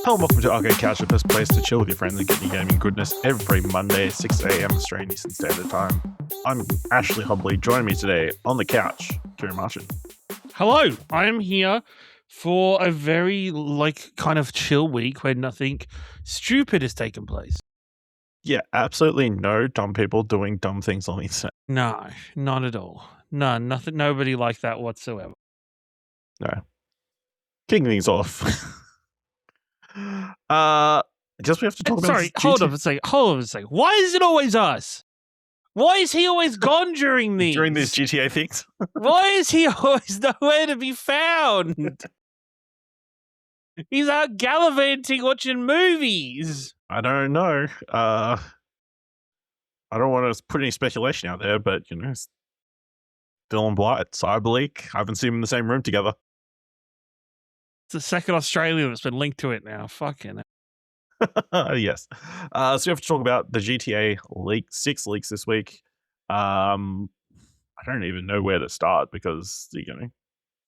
Hello and welcome to Arcade Couch, the best place to chill with your friends and get your gaming goodness every Monday, 6 a.m. Australian Eastern Standard Time. I'm Ashley Hobley. Joining me today on the couch, Kieran Martian. Hello, I am here for a very, kind of chill week where nothing stupid has taken place. Yeah, absolutely no dumb people doing dumb things on the internet. No, not at all. Nothing, nobody like that whatsoever. No. Kicking things off. I guess we have to talk about Sorry, hold on a second. Why is it always us? Why is he always gone during these? During these GTA things? Why is he always nowhere to be found? He's out gallivanting watching movies. I don't know. I don't want to put any speculation out there, but, Dylan Blight, Cyberleak, I haven't seen them in the same room together. It's the second Australian that's been linked to it now. Fucking yes. So we have to talk about the GTA 6 leaks this week. I don't even know where to start because,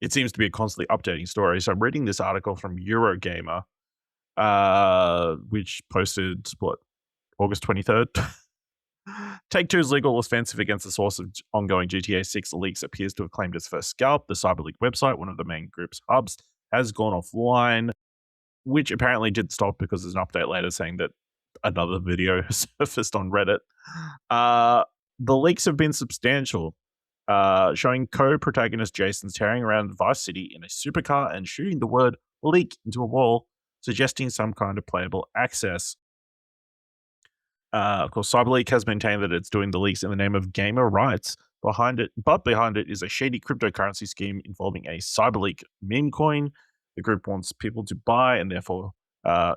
it seems to be a constantly updating story. So I'm reading this article from Eurogamer, which posted, August 23rd? Take-Two's legal offensive against the source of ongoing GTA 6 leaks appears to have claimed its first scalp. The Cyberleak website, one of the main group's hubs, has gone offline, which apparently didn't stop because there's an update later saying that another video has surfaced on Reddit. The leaks have been substantial, showing co-protagonist Jason tearing around Vice City in a supercar and shooting the word leak into a wall, suggesting some kind of playable access. Of course, Cyberleak has maintained that it's doing the leaks in the name of gamer rights. Behind it is a shady cryptocurrency scheme involving a Cyberleak meme coin. The group wants people to buy and therefore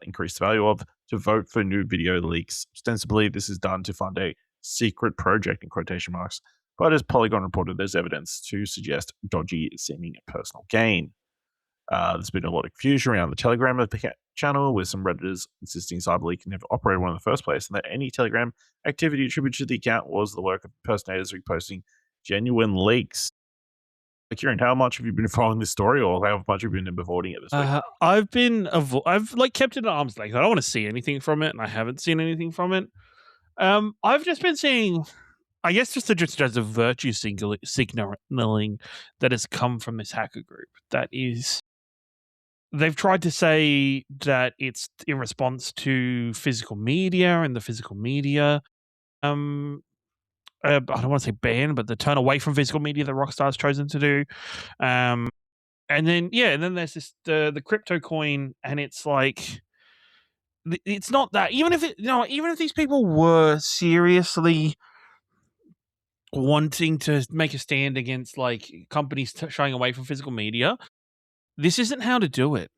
increase the value of to vote for new video leaks. Ostensibly, this is done to fund a secret project in quotation marks. But as Polygon reported, there's evidence to suggest dodgy seeming personal gain. There's been a lot of confusion around the Telegram of the channel, with some Redditors insisting Cyberleak never operated one in the first place, and that any Telegram activity attributed to the account was the work of impersonators reposting genuine leaks. Kieran, how much have you been following this story, or how much have you been avoiding it this week? I've kept it at arm's length. I don't want to see anything from it, and I haven't seen anything from it. I've just been seeing, I guess, just as a virtue signaling that has come from this hacker group. That is, they've tried to say that it's in response to physical media, and the physical media, I don't want to say ban, but the turn away from physical media that Rockstar's chosen to do. And then there's this the crypto coin, and it's like, it's not that. Even if these people were seriously wanting to make a stand against companies shying away from physical media, this isn't how to do it.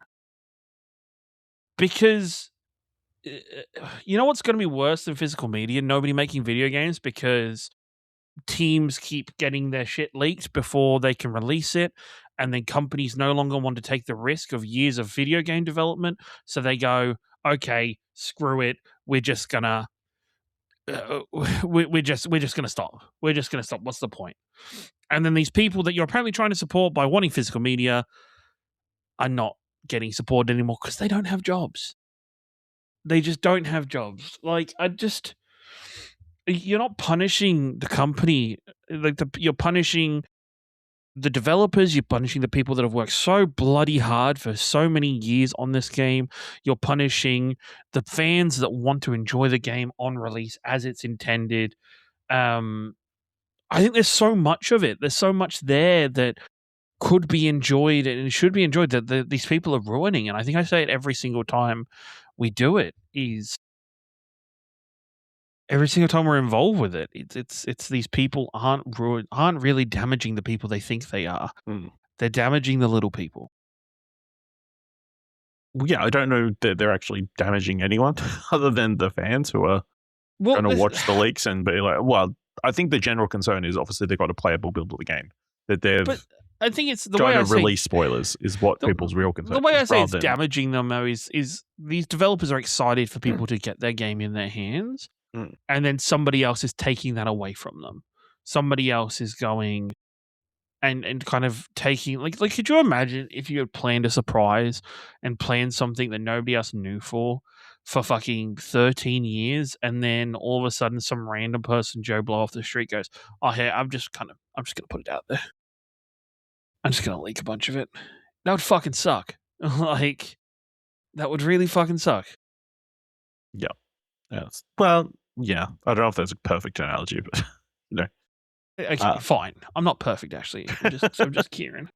Because you know what's going to be worse than physical media? Nobody making video games, because teams keep getting their shit leaked before they can release it, and then companies no longer want to take the risk of years of video game development, so they go, okay, screw it, we're just gonna we're just gonna stop. What's the point? And then these people that you're apparently trying to support by wanting physical media are not getting supported anymore because they don't have jobs. They just don't have jobs. You're not punishing the company. You're punishing the developers. You're punishing the people that have worked so bloody hard for so many years on this game. You're punishing the fans that want to enjoy the game on release as it's intended. I think there's so much of it. There's so much there that could be enjoyed and should be enjoyed that these people are ruining. And I think I say it every single time we do it, is every single time we're involved with it, it's these people aren't really damaging the people they think they are. They're damaging the little people. Well, yeah, I don't know that they're actually damaging anyone other than the fans who are going to watch the leaks and be like, well, I think the general concern is obviously they've got a playable build of the game. That they've I think it's the trying way to release spoilers is what people's real concern is. The way I say it's damaging them, though, is these developers are excited for people to get their game in their hands, and then somebody else is taking that away from them. Somebody else is going and kind of taking like could you imagine if you had planned a surprise and planned something that nobody else knew for fucking 13 years, and then all of a sudden some random person Joe Blow off the street goes, oh hey, I'm just gonna put it out there. I'm just gonna leak a bunch of it. That would fucking suck. Like, that would really fucking suck. Yeah. Yes. Well, yeah. I don't know if that's a perfect analogy, but you know. Okay, fine. I'm not perfect, actually. I'm just Kieran.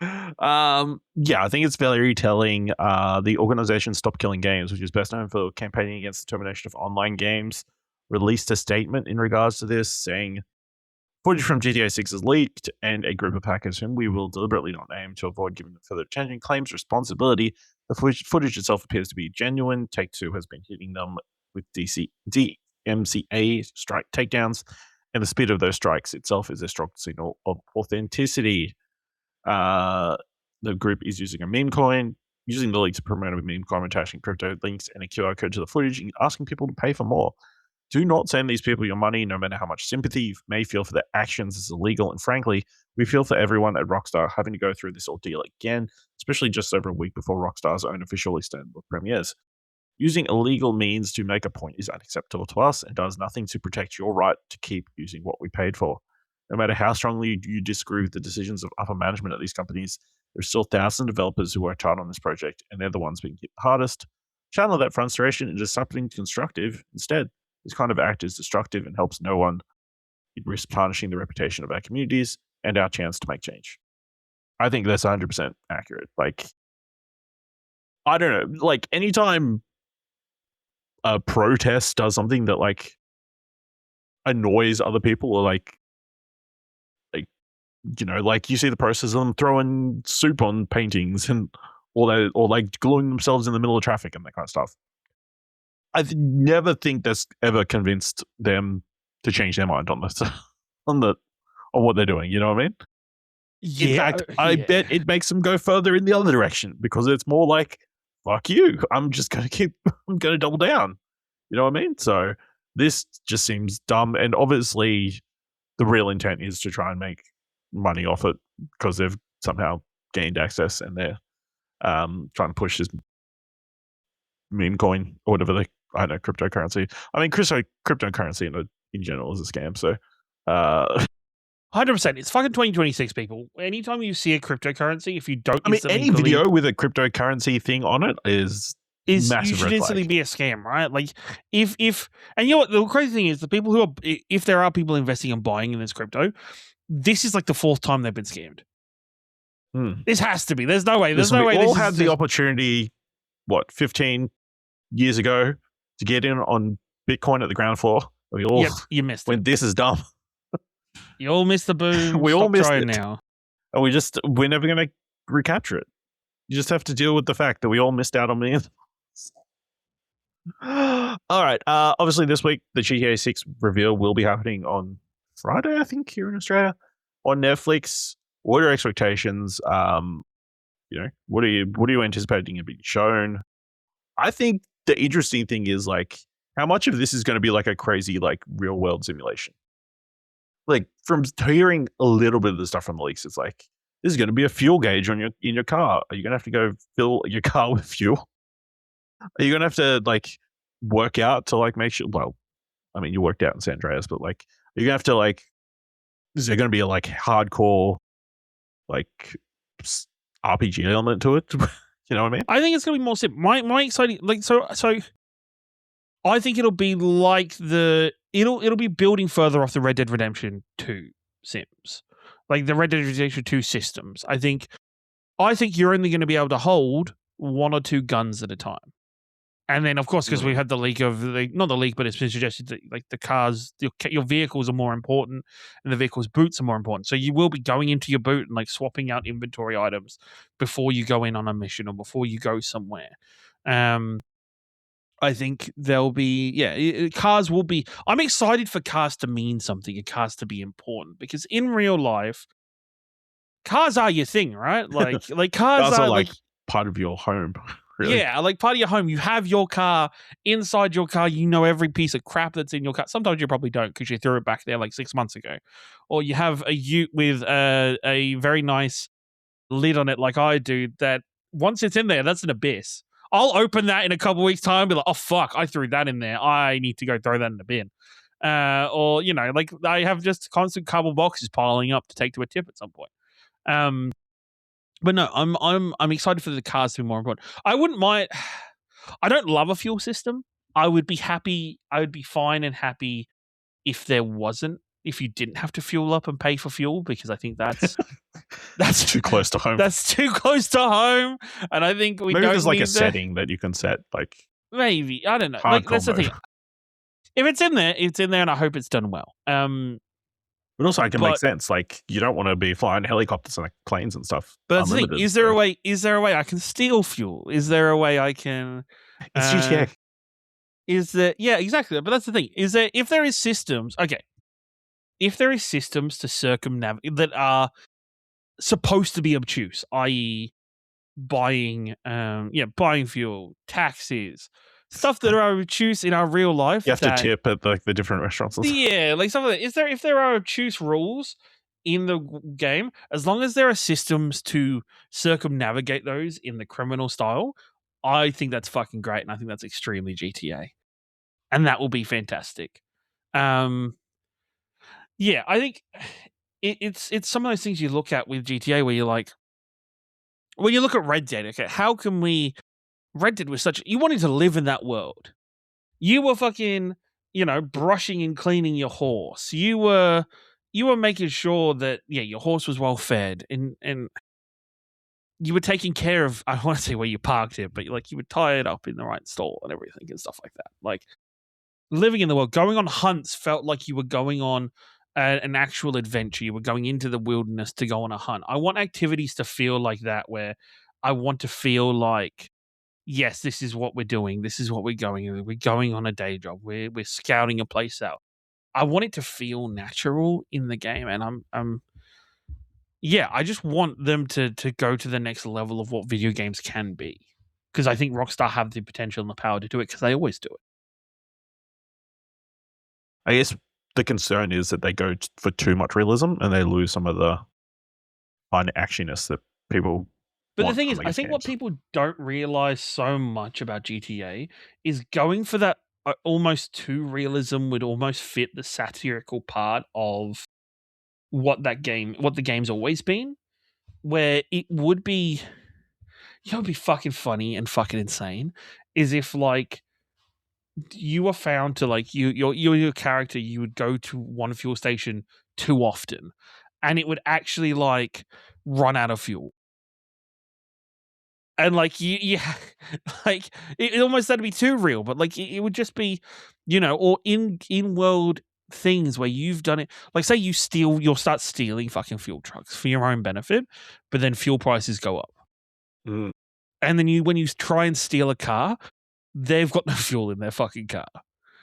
Yeah, I think it's very telling. The organization Stop Killing Games, which is best known for campaigning against the termination of online games, released a statement in regards to this, saying footage from GTA 6 is leaked, and a group of hackers whom we will deliberately not name to avoid giving them further attention claims responsibility. The footage itself appears to be genuine. Take-Two has been hitting them with DMCA strike takedowns, and the speed of those strikes itself is a strong signal of authenticity. The group is using a meme coin, using the leak to promote a meme coin, attaching crypto links and a QR code to the footage, and asking people to pay for more. Do not send these people your money, no matter how much sympathy you may feel for their actions is illegal. And frankly, we feel for everyone at Rockstar having to go through this ordeal again, especially just over a week before Rockstar's own official Istanbul premieres. Using illegal means to make a point is unacceptable to us and does nothing to protect your right to keep using what we paid for. No matter how strongly you disagree with the decisions of upper management at these companies, there's still thousands of developers who worked hard on this project, and they're the ones being hit the hardest. Channel that frustration into something constructive instead. This kind of act is destructive and helps no one. It risks tarnishing the reputation of our communities and our chance to make change. I think that's 100% accurate. Like, I don't know. Like, anytime a protest does something that, like, annoys other people, or, like, you know, like, you see the process of them throwing soup on paintings and or like gluing themselves in the middle of traffic and that kind of stuff. I never think that's ever convinced them to change their mind on this, on what they're doing. You know what I mean? Yeah, in fact, I bet it makes them go further in the other direction, because it's more like, fuck you, I'm going to double down. You know what I mean? So this just seems dumb. And obviously the real intent is to try and make money off it, because they've somehow gained access and they're trying to push this meme coin or whatever I don't know, cryptocurrency. I mean, cryptocurrency in general is a scam. So 100%. It's fucking 2026, people. Anytime you see a cryptocurrency, if you don't, I mean, any video with a cryptocurrency thing on it is massive. You should instantly be a scam, right? Like, if and you know what, the crazy thing is, the people who are, if there are people investing and buying in this crypto, this is like the fourth time they've been scammed. This has to be. There's no way. There's no way. We all had the opportunity, 15 years ago, to get in on Bitcoin at the ground floor. We all you missed when it. This is dumb. You all missed the boom. We all missed it now. And we're never going to recapture it. You just have to deal with the fact that we all missed out on millions. All right. Obviously, this week, the GTA 6 reveal will be happening on Friday, I think, here in Australia, on Netflix. What are your expectations? You know, what are you anticipating it being shown? I think the interesting thing is, like, how much of this is going to be like a crazy, like, real world simulation. Like, from hearing a little bit of the stuff from the leaks, it's like, this is going to be a fuel gauge in your car. Are you going to have to go fill your car with fuel? Are you going to have to, like, work out to, like, make sure? Well, I mean, you worked out in San Andreas, but, like, are you going to have to, like, is there going to be a, like, hardcore, like, RPG element to it? You know what I mean? I think it's going to be more simple. My exciting, like, so I think it'll be like it'll be building further off the Red Dead Redemption 2 sims, like the Red Dead Redemption 2 systems. I think you're only going to be able to hold one or two guns at a time. And then, of course, because we had the leak of not the leak, but it's been suggested that, like, the cars, your vehicles are more important, and the vehicle's boots are more important. So you will be going into your boot and, like, swapping out inventory items before you go in on a mission or before you go somewhere. I think there'll be, cars will be. I'm excited for cars to mean something and cars to be important, because in real life, cars are your thing, right? Like cars are like part of your home. really. Yeah, like part of your home. You have your car. Inside your car, you know every piece of crap that's in your car. Sometimes you probably don't because you threw it back there like 6 months ago. Or you have a ute with a very nice lid on it like I do that once it's in there, that's an abyss. I'll open that in a couple weeks' time and be like, oh, fuck, I threw that in there. I need to go throw that in the bin. Or, like I have just constant cardboard boxes piling up to take to a tip at some point. But no, I'm excited for the cars to be more important. I wouldn't mind. I don't love a fuel system. I would be fine and happy if you didn't have to fuel up and pay for fuel, because I think that's too close to home. That's too close to home, and I think maybe there's like a setting that you can set, like maybe I don't know. Like that's the thing. If it's in there, it's in there, and I hope it's done well. But also, it can make sense. Like, you don't want to be flying helicopters and like, planes and stuff. But that's the thing. Is there a way? Is there a way I can steal fuel? Is there a way I can? It's GTA. Yeah, exactly. But that's the thing. If there is systems, okay. If there is systems to circumnavigate that are supposed to be obtuse, i.e., buying fuel, taxes, stuff that are obtuse in our real life. You have to tip at like the different restaurants. Yeah, like something like that. If there are obtuse rules in the game, as long as there are systems to circumnavigate those in the criminal style, I think that's fucking great, and I think that's extremely GTA, and that will be fantastic. Yeah, I think it's some of those things you look at with GTA where you're like, when you look at Red Dead, okay, how can we? Red Dead was you wanted to live in that world. You were fucking, brushing and cleaning your horse. You were making sure that your horse was well fed, and you were taking care of. I want to say where you parked it, but like you would tie it up in the right stall and everything and stuff like that. Like living in the world, going on hunts felt like you were going on an actual adventure. You were going into the wilderness to go on a hunt. I want activities to feel like that, where I want to feel like, yes, this is what we're doing. This is what we're going. We're going on a day job. We're scouting a place out. I want it to feel natural in the game, and I just want them to go to the next level of what video games can be, because I think Rockstar have the potential and the power to do it, because they always do it. I guess the concern is that they go for too much realism and they lose some of the fun actioniness that people. But the thing is, I think what people don't realize so much about GTA is going for that almost too realism would almost fit the satirical part of what the game's always been, where it would be, it'd be fucking funny and fucking insane, is if like you were found to like your character, you would go to one fuel station too often, and it would actually like run out of fuel. And like like it almost had to be too real, but like it would just be, or in world things where you've done it. Like say you'll start stealing fucking fuel trucks for your own benefit, but then fuel prices go up, and then when you try and steal a car, they've got no fuel in their fucking car.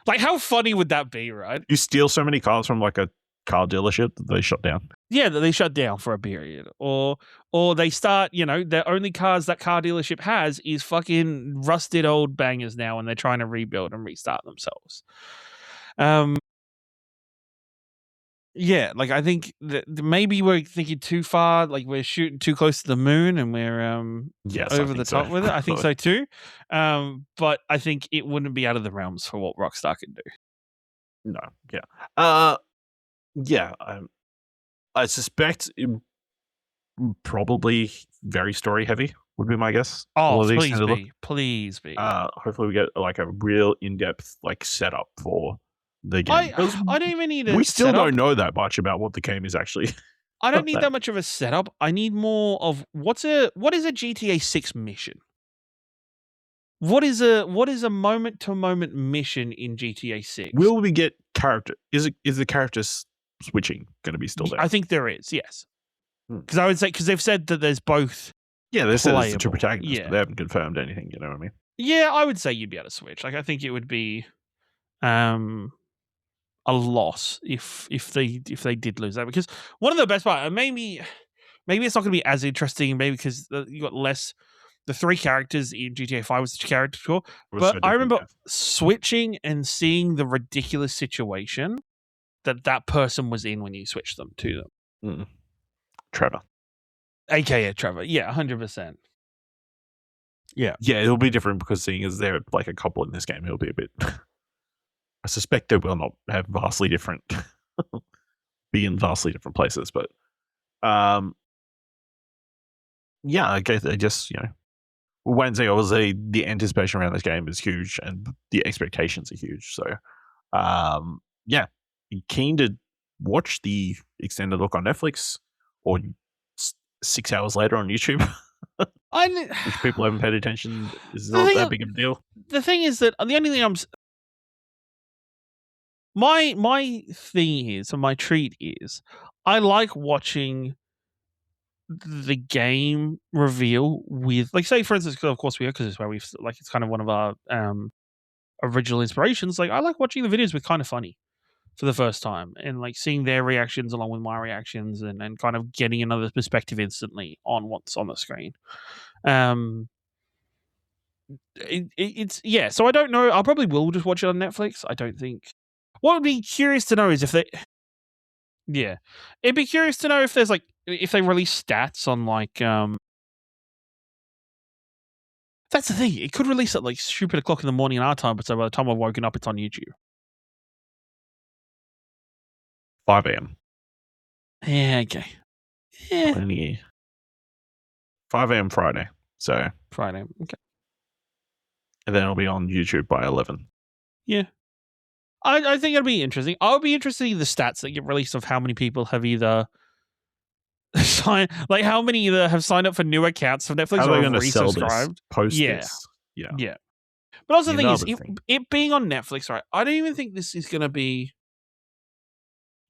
Like how funny would that be, right? You steal so many cars from like a car dealership that they shut down. Yeah, that they shut down for a period, or they start, the only cars that car dealership has is fucking rusted old bangers now, and they're trying to rebuild and restart themselves. Yeah, like I think that maybe we're thinking too far, like we're shooting too close to the moon, and we're over the top with it. I think so too. But I think it wouldn't be out of the realms for what Rockstar can do. No, I suspect probably very story heavy would be my guess. Oh, please be. Hopefully we get like a real in-depth like setup for the game. I don't even need we still don't know that much about what the game is actually. I don't need that much of a setup. I need more of what is a GTA 6 mission? What is a moment to moment mission in GTA 6? Will we get character? Is the characters switching going to be still there? I think there is, yes. Because I would say, because they've said that there's both. Yeah, they said it's the two protagonists, but they haven't confirmed anything. You know what I mean? Yeah, I would say you'd be able to switch. Like I think it would be a loss if they did lose that, because one of the best part, maybe it's not going to be as interesting, maybe because you got less the 3 characters in GTA 5 was such a character tour. It was But so I different, remember yeah. switching and seeing the ridiculous situation that person was in when you switched them to them. Trevor. AKA Trevor. Yeah, 100%. Yeah. Yeah, it'll be different because seeing as they're like a couple in this game, it'll be a bit. I suspect they will not have vastly different, be in vastly different places, but yeah, I guess I just Wednesday, obviously, the anticipation around this game is huge, and the expectations are huge. So, yeah, keen to watch the extended look on Netflix or 6 hours later on YouTube. Which people haven't paid attention is not that big of a deal. The thing is that the only thing my thing is, and my treat is, I like watching the game reveal with, like, say for instance, of course because it's where we've like it's kind of one of our original inspirations. Like, I like watching the videos with Kind of Funny for the first time and like seeing their reactions along with my reactions and kind of getting another perspective instantly on what's on the screen. It's yeah. So I don't know. I probably will just watch it on Netflix. I don't think. What would be curious to know is if they. Yeah, it'd be curious to know if there's like if they release stats on like That's the thing. It could release at like stupid o'clock in the morning in our time, but so by the time I've woken up, it's on YouTube. 5 a.m. Yeah. Okay. Yeah. 5 a.m. Friday. So Friday. Okay. And then it'll be on YouTube by 11. Yeah. I think it'll be interesting. I would be interested in the stats that get released of how many people have either how many either have signed up for new accounts for Netflix or have resubscribed. Post this. Yeah. But also the thing is, it being on Netflix, right? I don't even think this is going to be.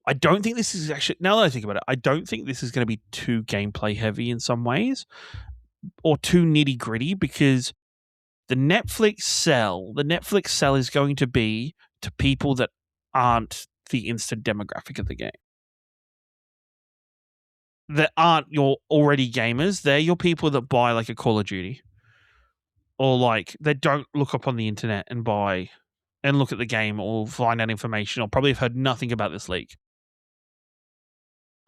I don't think this is actually. Now that I think about it, I don't think this is going to be too gameplay heavy in some ways, or too nitty gritty, because the Netflix sell is going to be to people that aren't the instant demographic of the game. That aren't your already gamers. They're your people that buy like a Call of Duty. Or like they don't look up on the internet and buy and look at the game or find out information or probably have heard nothing about this leak.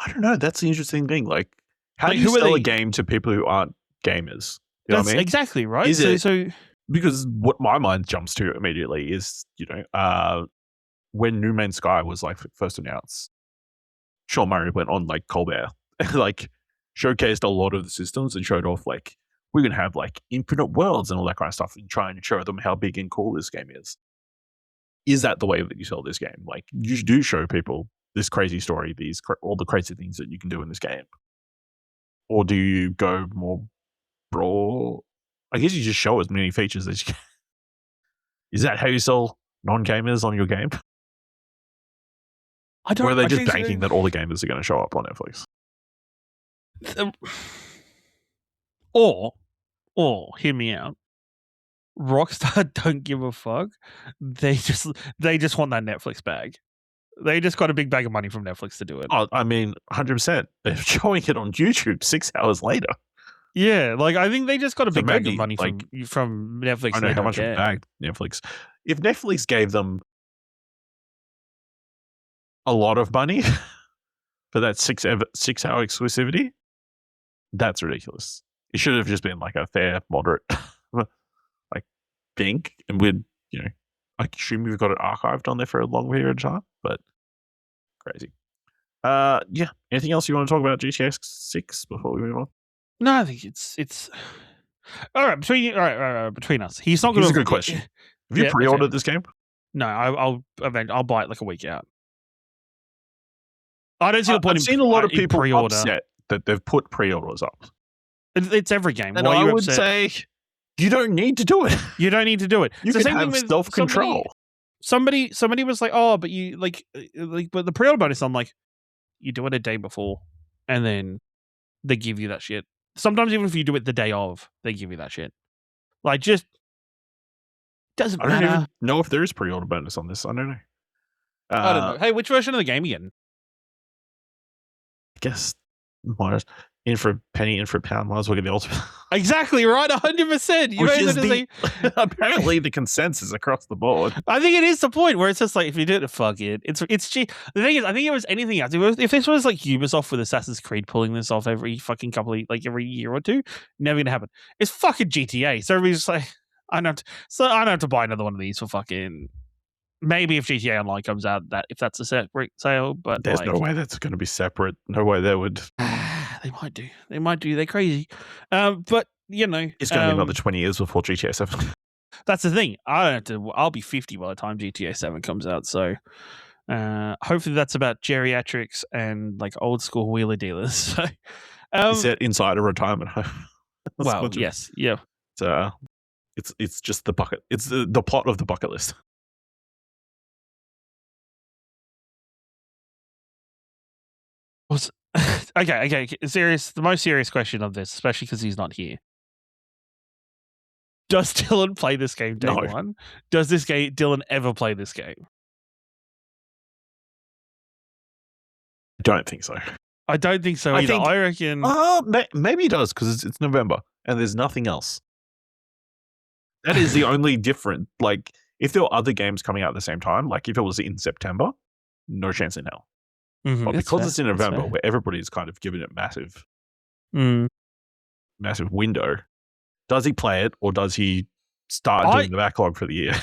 I don't know. That's the interesting thing. Like, how do you sell a game to people who aren't gamers? You know what I mean? Exactly right. Because what my mind jumps to immediately is, when New Man's Sky was like first announced, Sean Murray went on like Colbert, like showcased a lot of the systems and showed off like we're gonna have like infinite worlds and all that kind of stuff and try and show them how big and cool this game is. Is that the way that you sell this game? Like, you do show people this crazy story, all the crazy things that you can do in this game, or do you go more broad? I guess you just show as many features as you can. Is that how you sell non-gamers on your game? Or are they just banking that all the gamers are going to show up on Netflix? Or hear me out. Rockstar don't give a fuck. They just want that Netflix bag. They just got a big bag of money from Netflix to do it. Oh, I mean, 100%. They're showing it on YouTube 6 hours later. Yeah, like I think they just got a big bag of money from Netflix. I don't know how much of a bag Netflix. If Netflix gave them a lot of money for that 6 hour exclusivity, that's ridiculous. It should have just been like a fair, moderate like thing, and we'd I assume we've got it archived on there for a long period of time, but crazy. Yeah. Anything else you want to talk about GTA 6 before we move on? No, I think it's all right between us. He's not going to. Here's a good question. Have you pre-ordered this game? No, I'll buy it like a week out. I don't see the point. I've seen a lot of people upset that they've put pre-orders up. It's every game. And I would say you don't need to do it. You don't need to do it. You can have self-control. Somebody was like, "Oh, but you like but the pre-order bonus." I'm like, you do it a day before, and then they give you that shit. Sometimes even if you do it the day of, they give you that shit. Like, just doesn't matter. I don't even know if there is pre-order bonus on this. I don't know. I don't know. Hey, which version of the game are you getting? I guess in for a penny, in for a pound, might as well get the ultimate. Exactly right, 100%. You Which made is the decision. apparently the consensus across the board. I think it is the point where it's just like, if you do it, fuck it. It's cheap. The thing is, I think it was anything else. If this was like Ubisoft with Assassin's Creed pulling this off every fucking couple of, like every year or two, never gonna happen. It's fucking GTA. So everybody's just like, I don't have to buy another one of these for fucking. Maybe if GTA Online comes out, that if that's a separate sale, but There's no way that's going to be separate. No way they would. They might do. They might do. They're crazy. But you know, It's going to be another 20 years before GTA 7. That's the thing. I don't have to. I'll be 50 by the time GTA 7 comes out. So hopefully that's about geriatrics and like old school wheeler dealers. So Set inside a retirement home. Well, yes, yeah. It's just the bucket. It's the plot of the bucket list. Okay. Serious. The most serious question of this, especially because he's not here. Does Dylan play this game day one? Does Dylan ever play this game? I don't think so. I don't think so either. I reckon. Maybe he does because it's November and there's nothing else. That is the only different. Like, if there were other games coming out at the same time, like if it was in September, no chance in hell. But because it's in November, where everybody's kind of given it massive window, does he play it or does he start doing the backlog for the year?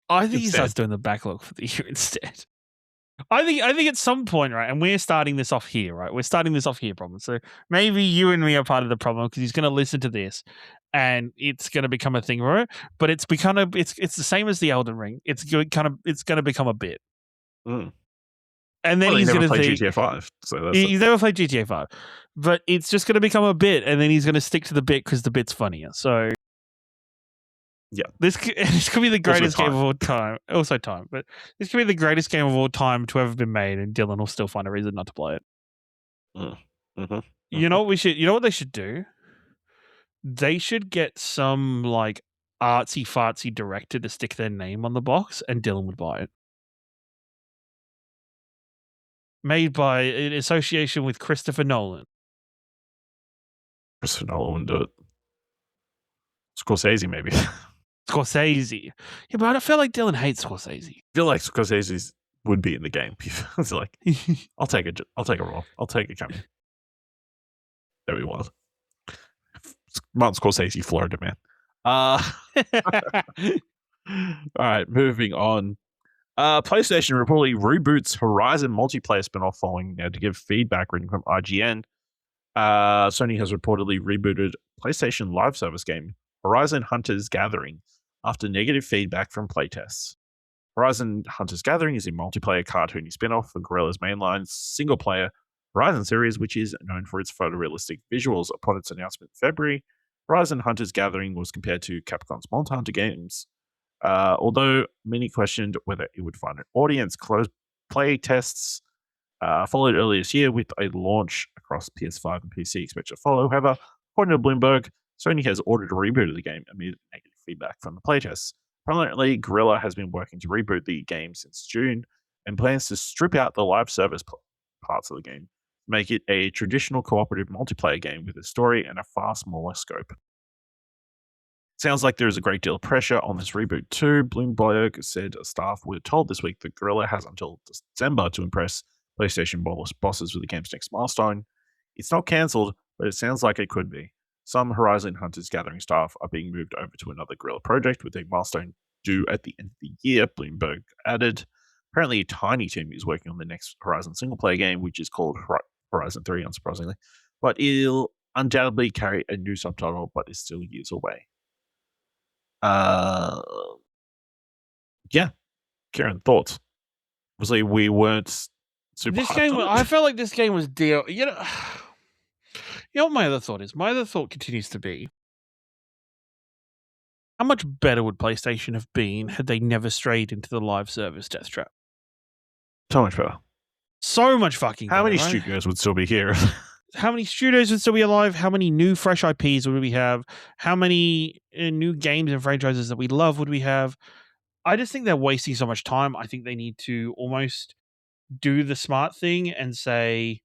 I think he starts doing the backlog for the year instead. I think at some point, right, and we're starting this off here, right? We're starting this off here, problem. So maybe you and me are part of the problem because he's going to listen to this, and it's going to become a thing, right? But it's the same as the Elden Ring. It's going to become a bit. And then he's going to play GTA 5. So he's never played GTA 5, but it's just going to become a bit, and then he's going to stick to the bit because the bit's funnier. So yeah, this could be the greatest game of all time. Also time, but this could be the greatest game of all time to ever been made, and Dylan will still find a reason not to play it. You know what we should? You know what they should do? They should get some like artsy fartsy director to stick their name on the box, and Dylan would buy it. Made by in association with Christopher Nolan. Christopher Nolan wouldn't do it. Scorsese, maybe. Scorsese. Yeah, but I feel like Dylan hates Scorsese. I feel like Scorsese would be in the game. It's like, I'll take a role. I'll take a cameo. That'd be wild. Martin Scorsese, Florida man. All right, moving on. PlayStation reportedly reboots Horizon multiplayer spinoff following to give feedback written from IGN. Sony has reportedly rebooted PlayStation live service game Horizon Hunters Gathering after negative feedback from playtests. Horizon Hunters Gathering is a multiplayer cartoony spinoff for Guerrilla's mainline single-player Horizon series, which is known for its photorealistic visuals. Upon its announcement in February, Horizon Hunters Gathering was compared to Capcom's Monster Hunter games. Although many questioned whether it would find an audience, closed play tests followed earlier this year with a launch across PS5 and PC expected to follow. However, according to Bloomberg, Sony has ordered a reboot of the game amid negative feedback from the playtests. Apparently, Guerrilla has been working to reboot the game since June and plans to strip out the live service parts of the game, make it a traditional cooperative multiplayer game with a story and a far smaller scope. Sounds like there is a great deal of pressure on this reboot too. Bloomberg said staff were told this week that Guerrilla has until December to impress PlayStation bosses with the game's next milestone. It's not cancelled, but it sounds like it could be. Some Horizon Hunters Gathering staff are being moved over to another Guerrilla project with a milestone due at the end of the year, Bloomberg added. Apparently, a tiny team is working on the next Horizon single-player game, which is called Horizon 3, unsurprisingly. But it'll undoubtedly carry a new subtitle, but is still years away. Yeah. Kieran, thoughts? Obviously, we weren't super. This game, I felt like this game was deal. You know what my other thought is? My other thought continues to be, how much better would PlayStation have been had they never strayed into the live service death trap? So much better. So much fucking better. How many studios would still be here? How many studios would still be alive? How many new fresh IPs would we have? How many new games and franchises that we love would we have? I just think they're wasting so much time. I think they need to almost do the smart thing and say,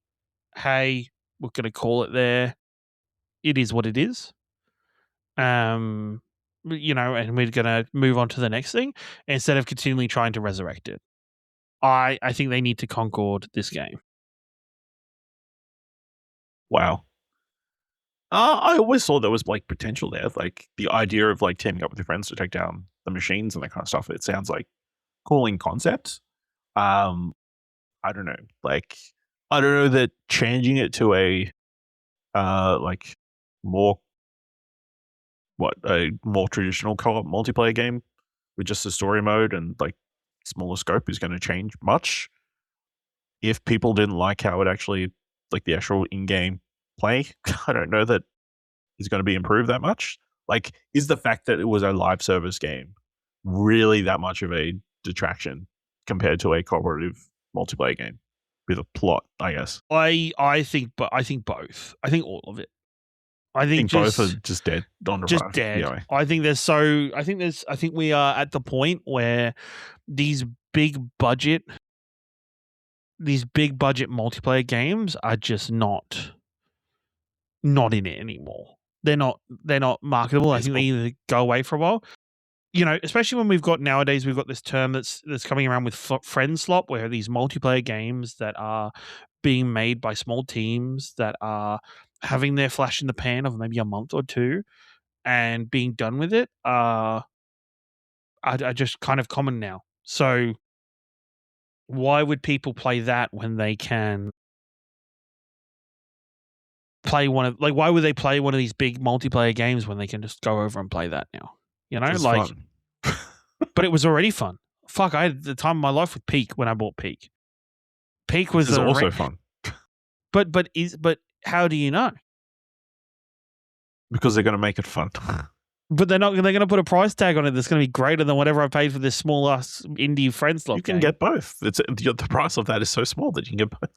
hey, we're going to call it there. It is what it is. and we're gonna move on to the next thing instead of continually trying to resurrect it. I think they need to Concord this game. Wow. I always thought there was like potential there, like the idea of like teaming up with your friends to take down the machines and that kind of stuff. It sounds like cool in concept. I don't know, like I don't know that changing it to a like more a more traditional co-op multiplayer game with just a story mode and like smaller scope is going to change much. If people didn't like how it actually like the actual in-game play, I don't know that is going to be improved that much. Like, is the fact that it was a live service game really that much of a detraction compared to a cooperative multiplayer game with a plot? I guess I think both. I think all of it. I think both are just dead on the just run. dead. Yeah. I think we are at the point where these big budget multiplayer games are just not in it anymore. They're not marketable. I think they either go away for a while. Especially when we've got this term that's coming around with friend slop, where these multiplayer games that are being made by small teams that are having their flash in the pan of maybe a month or two and being done with it are just kind of common now. So why would people play that when they can play why would they play one of these big multiplayer games when they can just go over and play that now? It's fun. But it was already fun. Fuck, I had the time of my life with Peak when I bought Peak. Peak was also fun. But how do you know? Because they're going to make it fun. But they're going to put a price tag on it that's going to be greater than whatever I paid for this small ass indie friend slot. You can get both. It's the price of that is so small that you can get both.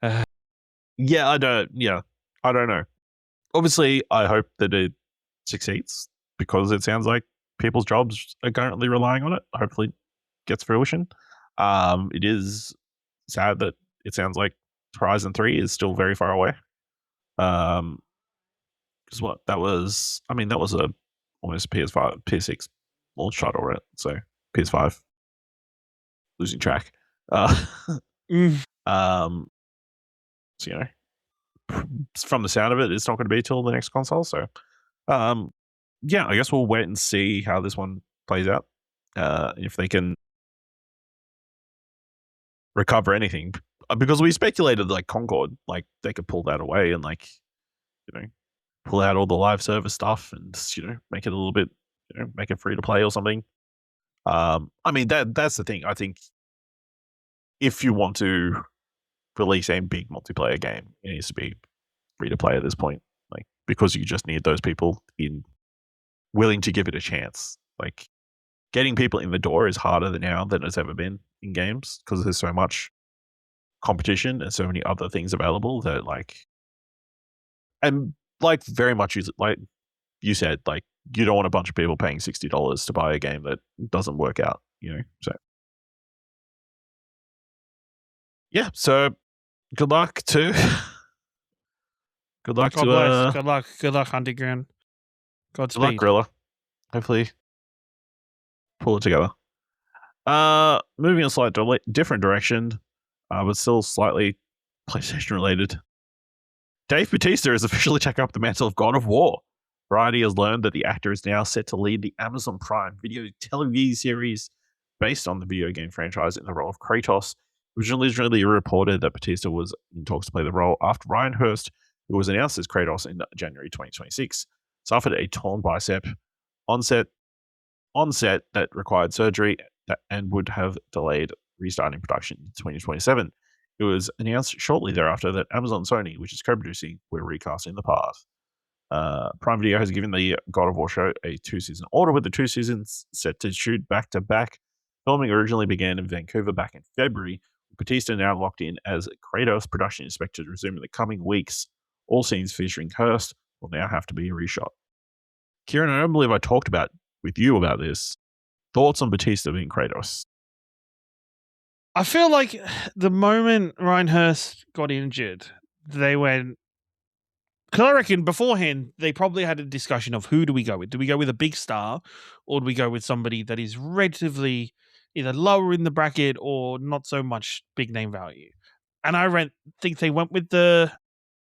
I don't know. Obviously, I hope that it succeeds because it sounds like people's jobs are currently relying on it. Hopefully, it gets fruition. It is sad that it sounds like Horizon 3 is still very far away. Because that was a almost PS5, PS6 launch title, right? So PS5 losing track. So from the sound of it, it's not going to be till the next console. So, I guess we'll wait and see how this one plays out. If they can recover anything, because we speculated like Concord, like they could pull that away and like, pull out all the live service stuff and make it a little bit, make it free to play or something. That's the thing. I think if you want to release a big multiplayer game, it needs to be free to play at this point, like because you just need those people willing to give it a chance. Like getting people in the door is harder now than it's ever been in games because there's so much competition and so many other things available that very much like you said, like you don't want a bunch of people paying $60 to buy a game that doesn't work out, so yeah. So good luck to good luck Underground. Godspeed. Good luck, Gorilla. Hopefully pull it together. Moving in a slightly different direction, but still slightly PlayStation related. Dave Batista has officially taken up the mantle of God of War. Variety has learned that the actor is now set to lead the Amazon Prime video television series based on the video game franchise in the role of Kratos. Originally reported that Batista was in talks to play the role after Ryan Hurst, who was announced as Kratos in January 2026, suffered a torn bicep on set that required surgery and would have delayed restarting production in 2027. It was announced shortly thereafter that Amazon and Sony, which is co-producing, were recasting the part. Prime Video has given the God of War show a 2-season order, with the 2 seasons set to shoot back-to-back. Filming originally began in Vancouver back in February. Batista now locked in as Kratos. Production is expected to resume in the coming weeks. All scenes featuring Hurst will now have to be reshot. Kieran, I don't believe I talked with you about this. Thoughts on Batista being Kratos? I feel like the moment Ryan Hurst got injured, they went, Because I reckon beforehand they probably had a discussion of who do we go with? Do we go with a big star, or do we go with somebody that is relatively either lower in the bracket or not so much big name value? And I think they went with the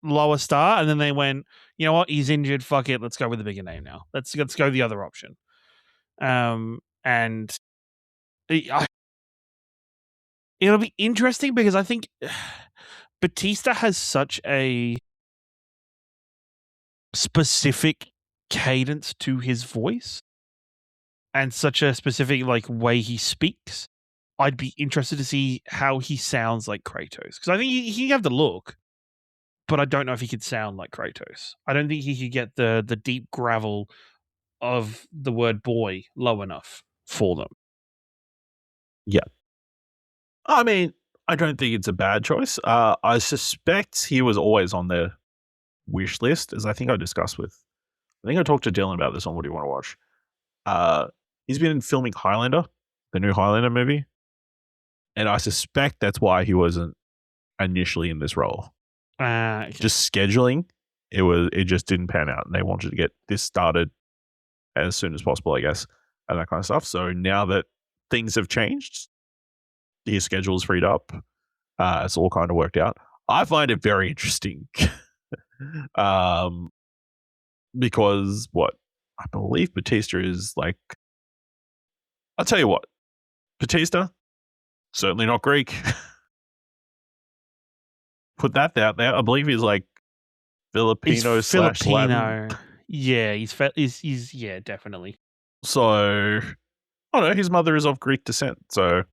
lower star, and then they went, you know what, he's injured. Fuck it, let's go with the bigger name now. Let's go the other option. And it'll be interesting because I think Batista has such a specific cadence to his voice and such a specific like way he speaks. I'd be interested to see how he sounds like Kratos, because I think he can have the look, but I don't know if he could sound like Kratos. I don't think he could get the deep gravel of the word boy low enough for them. Yeah. I mean, I don't think it's a bad choice. I suspect he was always on their wish list, as I think I discussed with. I think I talked to Dylan about this on What Do You Want to Watch. He's been filming Highlander, the new Highlander movie, and I suspect that's why he wasn't initially in this role. Okay. Just scheduling, it just didn't pan out, and they wanted to get this started as soon as possible, I guess, and that kind of stuff. So now that things have changed, his schedule's freed up. It's all kind of worked out. I find it very interesting. Because what I believe Batista is like, I'll tell you what, Batista, certainly not Greek. Put that out there. I believe he's like Filipino He's slash Filipino. Latin. Yeah, he's yeah, definitely. So, I don't know, his mother is of Greek descent. So,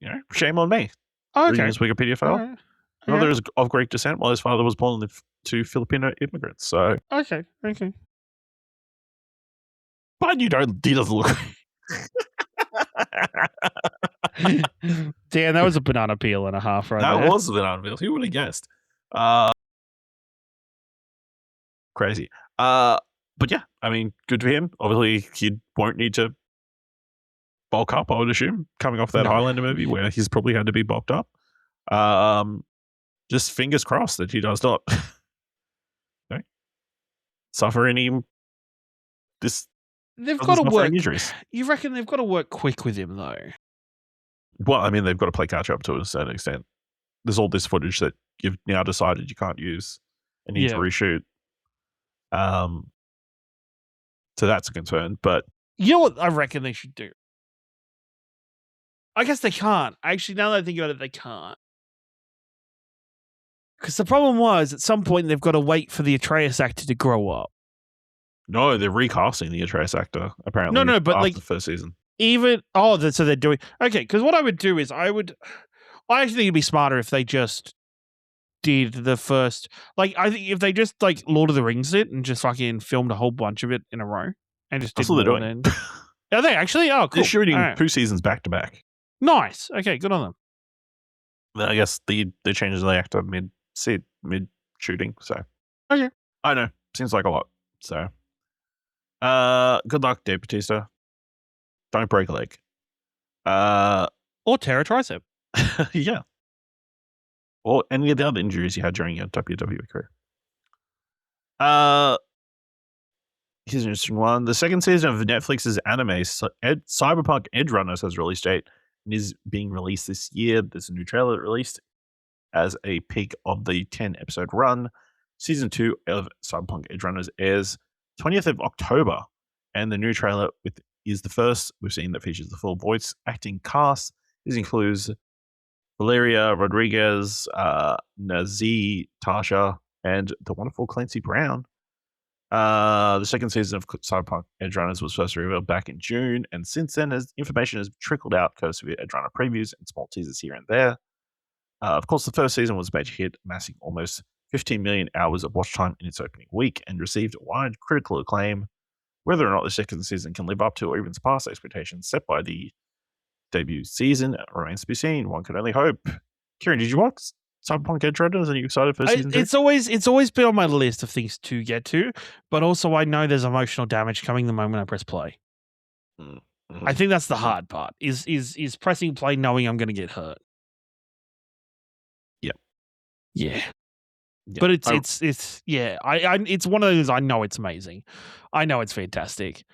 you know, shame on me. Reading Okay. his Wikipedia file. Alright. His mother is of Greek descent, while his father was born to Filipino immigrants. So, Okay. but he doesn't look. Damn, that was a banana peel and a half right That there. was the banana peel. Who would have guessed? Crazy. But yeah, I mean, good for him. Obviously, he won't need to bulk up, I would assume, coming off that No. Highlander movie where he's probably had to be bulked up. Just fingers crossed that he does not suffer any They've got to work. injuries. You reckon they've got to work quick with him though? Well, I mean, they've got to play catch up to a certain extent. There's all this footage that you've now decided you can't use and need to reshoot. So that's a concern. But you know what I reckon they should do? I guess they can't. Actually, now that I think about it, they can't. Because the problem was, at some point, they've got to wait for the Atreus actor to grow up. No, they're recasting the Atreus actor, apparently. No, but after like the first season. So they're doing... Okay, because what I would do is I actually think it'd be smarter if they just did the first... Like, I think if they just, like, Lord of the Rings it and just fucking filmed a whole bunch of it in a row and just did That's what they're doing. Are they actually? Oh, cool. They're shooting 2 seasons back to back. Nice. Okay, good on them. Then I guess they changes the actor mid shooting. So okay, I know, seems like a lot. So good luck, Dave Batista. Don't break a leg. Or tear a tricep. Yeah. Or any of the other injuries you had during your WWE career. Here's an interesting one. The second season of Netflix's anime Cyberpunk Edgerunners has release date and is being released this year. There's a new trailer released as a peak of the 10-episode run. Season 2 of Cyberpunk Edgerunners airs 20th of October, and the new trailer is the first we've seen that features the full voice acting cast. This includes Valeria Rodriguez, Nazi Tasha, and the wonderful Clancy Brown. The second season of Cyberpunk Edgerunners was first revealed back in June, and since then, information has trickled out courtesy of Edgerunner previews and small teasers here and there. Of course, the first season was a major hit, amassing almost 15 million hours of watch time in its opening week and received wide critical acclaim. Whether or not the second season can live up to or even surpass expectations set by the debut season remains to be seen. One can only hope. Kieran, did you watch Cyberpunk Edgerunners? Are you excited for season 2? It's always been on my list of things to get to, but also I know there's emotional damage coming the moment I press play. Mm-hmm. I think that's the hard part. Is pressing play knowing I'm going to get hurt. Yeah. Yeah. Yeah. But it's yeah. It's one of those. I know it's amazing. I know it's fantastic.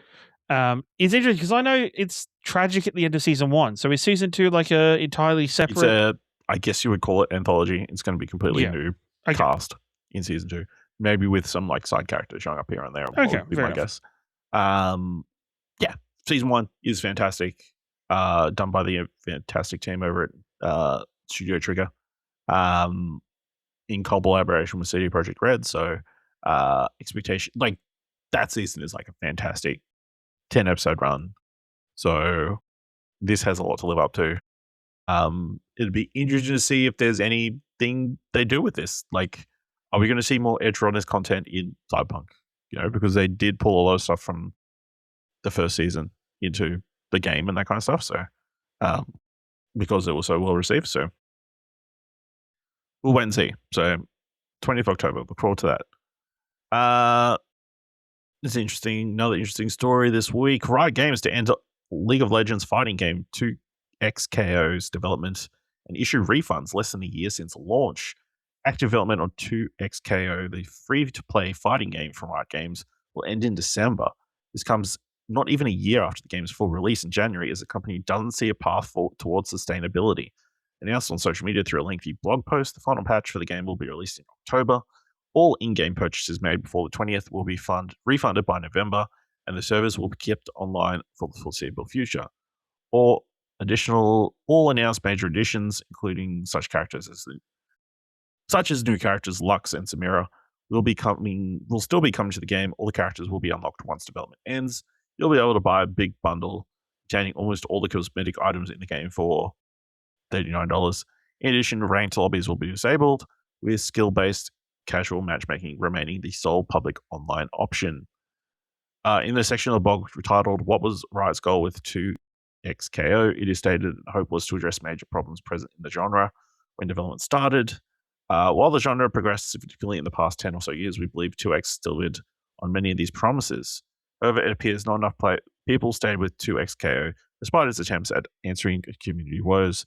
It's interesting because I know it's tragic at the end of season 1. So is season 2 like a entirely It's separate? I guess you would call it anthology. It's going to be completely Yeah. new Okay. cast in season 2, maybe with some like side characters showing up here and there. Okay, Would be fair my enough. guess. Yeah, season 1 is fantastic. Done by the fantastic team over at Studio Trigger, in collaboration with CD Projekt Red. So, expectation like that season is like a fantastic 10-episode run. So this has a lot to live up to. It'd be interesting to see if there's anything they do with this. Like, are we going to see more Edgerunners content in Cyberpunk? Because they did pull a lot of stuff from the first season into the game and that kind of stuff. So, because it was so well received. So, we'll wait and see. So, 20th of October. Look forward to that. It's interesting. Another interesting story this week. Riot Games to enter League of Legends fighting game 2XKO's development and issue refunds less than a year since launch. Active development on 2XKO, the free-to-play fighting game from Riot Games, will end in December. This comes not even a year after the game's full release in January, as the company doesn't see a path towards sustainability. Announced on social media through a lengthy blog post, the final patch for the game will be released in October. All in-game purchases made before the 20th will be refunded by November, and the servers will be kept online for the foreseeable future. All announced major additions, including such as new characters Lux and Samira, will still be coming to the game. All the characters will be unlocked once development ends. You'll be able to buy a big bundle containing almost all the cosmetic items in the game for $39. In addition, ranked lobbies will be disabled, with skill-based casual matchmaking remaining the sole public online option. In the section of the blog titled "What was Riot's goal with 2XKO?" it is stated that the hope was to address major problems present in the genre when development started. While the genre progressed significantly in the past 10 or so years, we believe 2X delivered on many of these promises. However, it appears not enough people stayed with 2XKO, despite its attempts at answering community woes.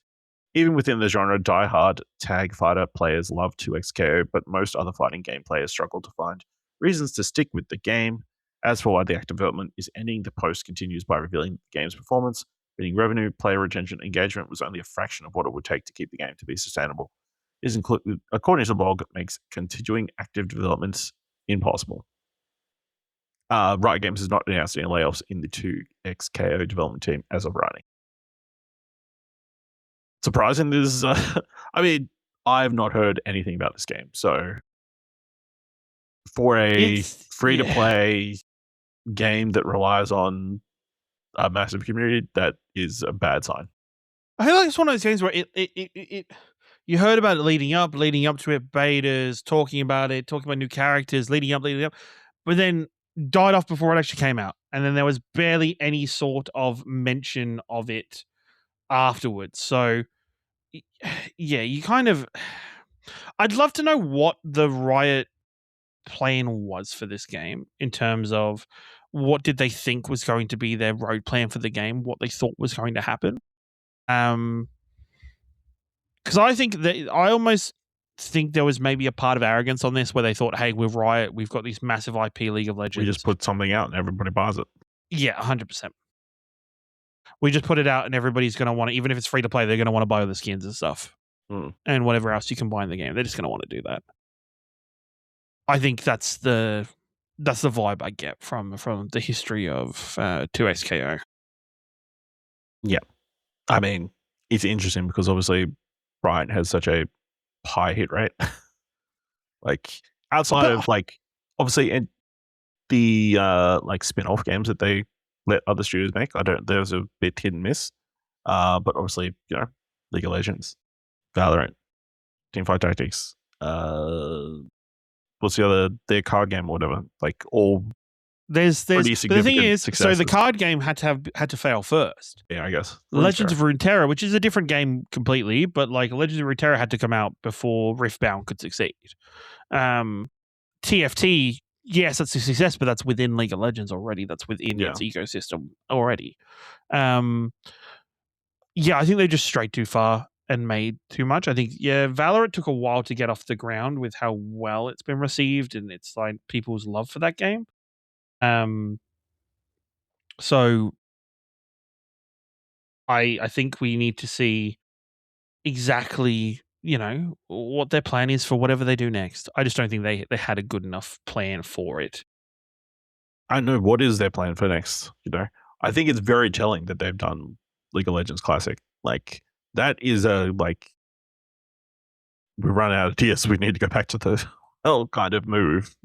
Even within the genre, die-hard tag fighter players love 2XKO, but most other fighting game players struggle to find reasons to stick with the game. As for why the active development is ending, the post continues by revealing the game's performance, meaning revenue, player retention, engagement was only a fraction of what it would take to keep the game to be sustainable. This included, according to the blog, makes continuing active developments impossible. Riot Games has not announced any layoffs in the 2XKO development team as of writing. Surprising, I've not heard anything about this game. So for a free-to-play game that relies on a massive community, that is a bad sign. I feel like it's one of those games where it you heard about it leading up to it, betas, talking about new characters, leading up, but then died off before it actually came out. And then there was barely any sort of mention of it afterwards. So, yeah, you kind of... I'd love to know what the Riot plan was for this game in terms of what did they think was going to be their road plan for the game, what they thought was going to happen. Because I almost think there was maybe a part of arrogance on this where they thought, hey, with Riot, we've got this massive IP League of Legends. We just put something out and everybody buys it. Yeah, 100%. We just put it out and everybody's going to want to, even if it's free to play, they're going to want to buy all the skins and stuff. And whatever else you can buy in the game. They're just going to want to do that. I think that's the vibe I get from the history of 2XKO. Yeah. I mean, it's interesting because obviously Riot has such a high hit rate. Like outside of like obviously in the like spin-off games that they let other studios make, there's a bit hit and miss. But obviously, League of Legends, Valorant, Teamfight Tactics, what's the other, their card game or whatever, like all there's but the thing is, successes. So the card game had to fail first. Yeah, I guess. Legends of Runeterra, which is a different game completely, but like Legends of Runeterra had to come out before Riftbound could succeed. TFT, yes, that's a success, but that's within League of Legends already. That's within its ecosystem already. Yeah, I think they just strayed too far. and made too much. I think Valorant took a while to get off the ground with how well it's been received and it's like people's love for that game. So I think we need to see exactly, what their plan is for whatever they do next. I just don't think they had a good enough plan for it. I know what is their plan for next, I think it's very telling that they've done League of Legends Classic. Like, that is we run out of tears. We need to go back to the kind of move,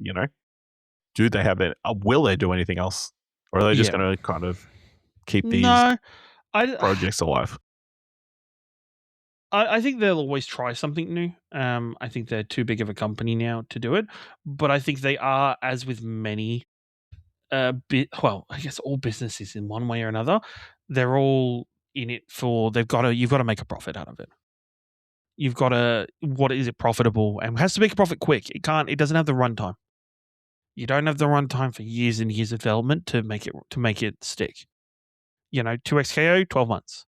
Do they have it? Will they do anything else? Or are they just going to kind of keep these projects alive? I think they'll always try something new. I think they're too big of a company now to do it. But I think they are, as with many, I guess all businesses in one way or another, they're all in it for you've got to make a profit out of it. You've got to, what is it profitable? And it has to make a profit quick. It doesn't have the runtime. You don't have the runtime for years and years of development to make it stick. 2XKO, 12 months.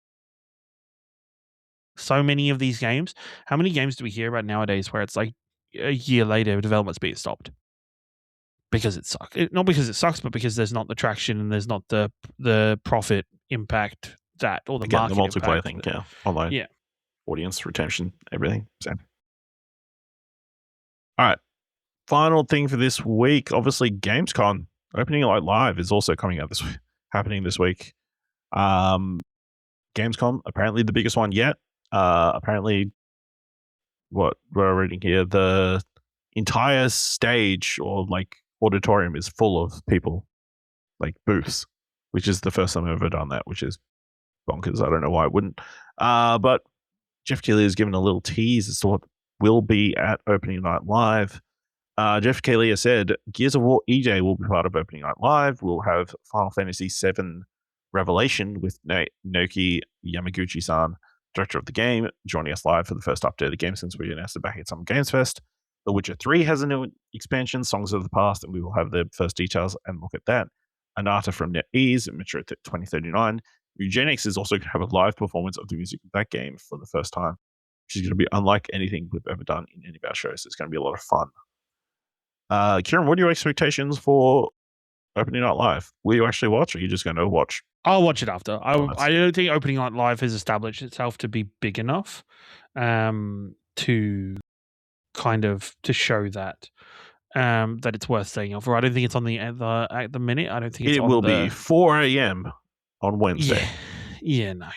So many of these games. How many games do we hear about nowadays where it's like a year later development's being stopped? Because it sucks. Not because it sucks, but because there's not the traction and there's not the profit impact or the market the multiplayer impact thing, online, audience retention, everything. So, all right, final thing for this week. Obviously, Gamescom Opening Night Live is also happening this week. Gamescom, apparently the biggest one yet. Apparently, what we're reading here, the entire stage or auditorium is full of people, booths, which is the first time I've ever done that, which is bonkers. I don't know why it wouldn't. But Jeff Keighley has given a little tease as to what will be at Opening Night Live. Jeff Keighley has said Gears of War EJ will be part of Opening Night Live. We'll have Final Fantasy VII Revelation with Naoki Yamaguchi-san, director of the game, joining us live for the first update of the game since we announced it back at Summer Games Fest. The Witcher 3 has a new expansion, Songs of the Past, and we will have the first details and look at that. Anata from NetEase, Metro 2039. Eugenics is also going to have a live performance of the music of that game for the first time, which is going to be unlike anything we've ever done in any of our shows. It's going to be a lot of fun. Kieran, what are your expectations for Opening Night Live? Will you actually watch, or are you just going to watch? I'll watch it after. I don't think Opening Night Live has established itself to be big enough to kind of to show that it's worth staying up for. I don't think it's on at the minute. I don't think it will be 4 a.m. on Wednesday. Yeah, no.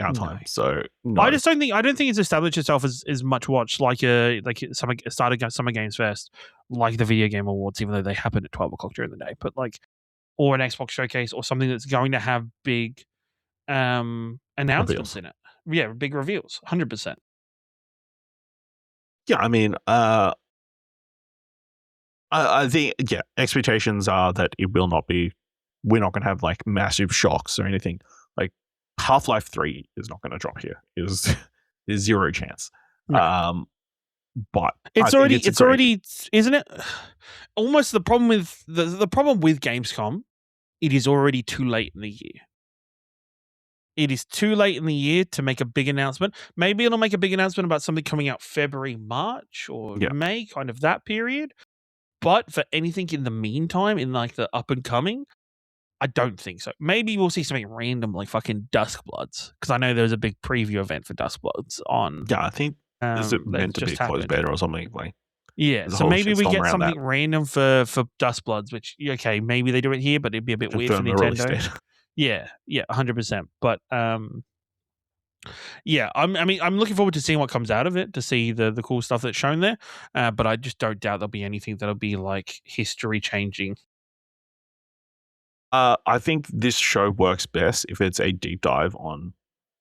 Our time. So no. I don't think it's established itself as much watched like Summer Games Fest, like the Video Game Awards, even though they happen at 12 o'clock during the day. But or an Xbox showcase or something that's going to have big announcements in it. Yeah, big reveals, 100%. Yeah, I mean, I think expectations are that it will not be. We're not going to have massive shocks or anything. Half-Life 3 is not going to drop here. There's zero chance. No. But it's already, isn't it? Almost the problem with the problem with Gamescom, it is already too late in the year. It is too late in the year to make a big announcement. Maybe it'll make a big announcement about something coming out February, March, or May, kind of that period. But for anything in the meantime, in the up and coming, I don't think so. Maybe we'll see something random like fucking Duskbloods, because I know there was a big preview event for Duskbloods on. Yeah, I think is it meant to be closed beta or something so maybe we get something random for Duskbloods, which maybe they do it here, but it'd be a bit weird for Nintendo. Yeah, 100%. But I'm looking forward to seeing what comes out of it, to see the cool stuff that's shown there. But I just don't doubt there'll be anything that'll be history changing. I think this show works best if it's a deep dive on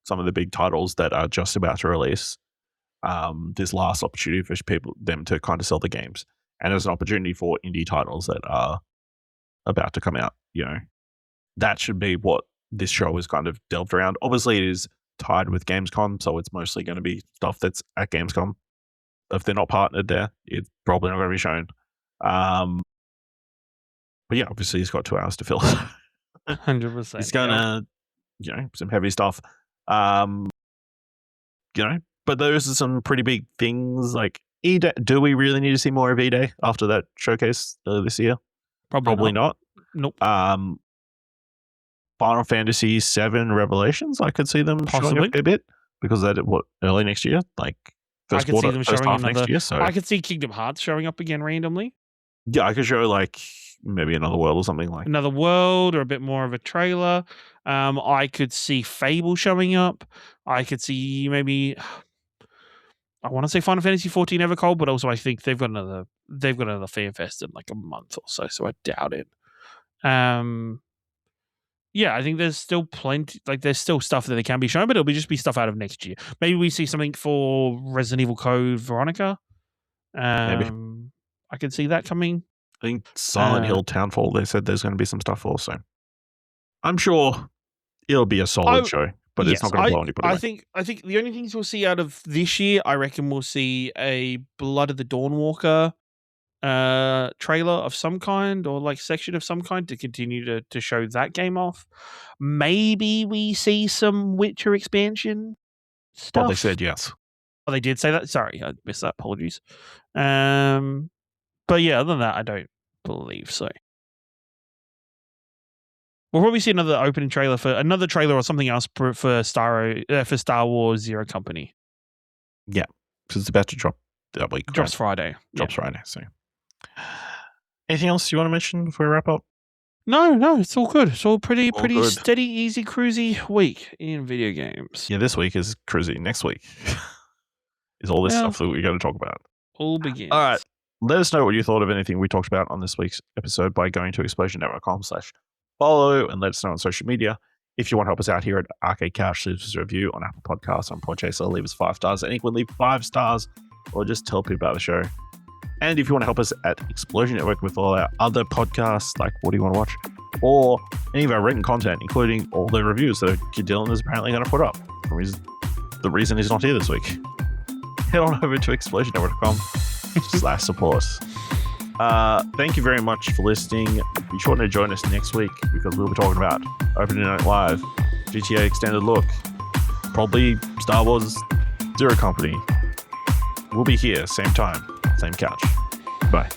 some of the big titles that are just about to release. This last opportunity for them to kind of sell the games, and there's an opportunity for indie titles that are about to come out. That should be what this show is kind of delved around. Obviously, it is tied with Gamescom, so it's mostly going to be stuff that's at Gamescom. If they're not partnered there, it's probably not going to be shown. But yeah, obviously he's got 2 hours to fill. 100%. He's gonna, some heavy stuff. But but those are some pretty big things. Like E-Day. Do we really need to see more of E-Day after that showcase earlier this year? Probably not. Nope. Final Fantasy VII Revelations. I could see them showing up a bit because that early next year, like first quarter, first half next year. So I could see Kingdom Hearts showing up again randomly. Yeah, I could show like maybe another world or something like another world or a bit more of a trailer. I could see Fable showing up. I could see maybe I want to say Final Fantasy 14 Evercold, but also I think they've got another fan fest in like a month or so I doubt it. Yeah, I think there's still plenty, like there's still stuff that they can be shown, but it'll just be stuff out of next year. Maybe we see something for Resident Evil Code Veronica. maybe. I could see that coming. I think Silent Hill Townfall, they said there's going to be some stuff also. I'm sure it'll be a solid show, but it's not going to blow anybody away. I think the only things we'll see out of this year, I reckon we'll see a Blood of the Dawnwalker trailer of some kind or like section of some kind to continue to show that game off. Maybe we see some Witcher expansion stuff. Well, they said yes. Oh, they did say that? Sorry, I missed that. Apologies. But yeah, other than that, I don't believe so. We'll probably see another opening trailer for another trailer or something else for Star Wars Zero Company. Yeah, because it's about to drop that week. Drops Friday. Drops Friday. So, anything else you want to mention before we wrap up? No, it's all good. It's all pretty steady, easy, cruisy week in video games. Yeah, this week is cruisy. Next week is all this stuff that we're going to talk about. All begins. All right. Let us know what you thought of anything we talked about on this week's episode by going to explosionnetwork.com/follow and let us know on social media. If you want to help us out here at Arcade Couch, leave us a review on Apple Podcasts, on Podchaser, leave us 5 stars. And equally, 5 stars, or just tell people about the show. And if you want to help us at Explosion Network with all our other podcasts, like What Do You Want to Watch, or any of our written content, including all the reviews that Dylan is apparently going to put up. The reason he's not here this week. Head on over to explosionnetwork.com/support. Thank you very much for listening. Be sure to join us next week because we'll be talking about Opening Night Live, GTA Extended Look, probably Star Wars Zero Company. We'll be here, same time, same couch. Bye.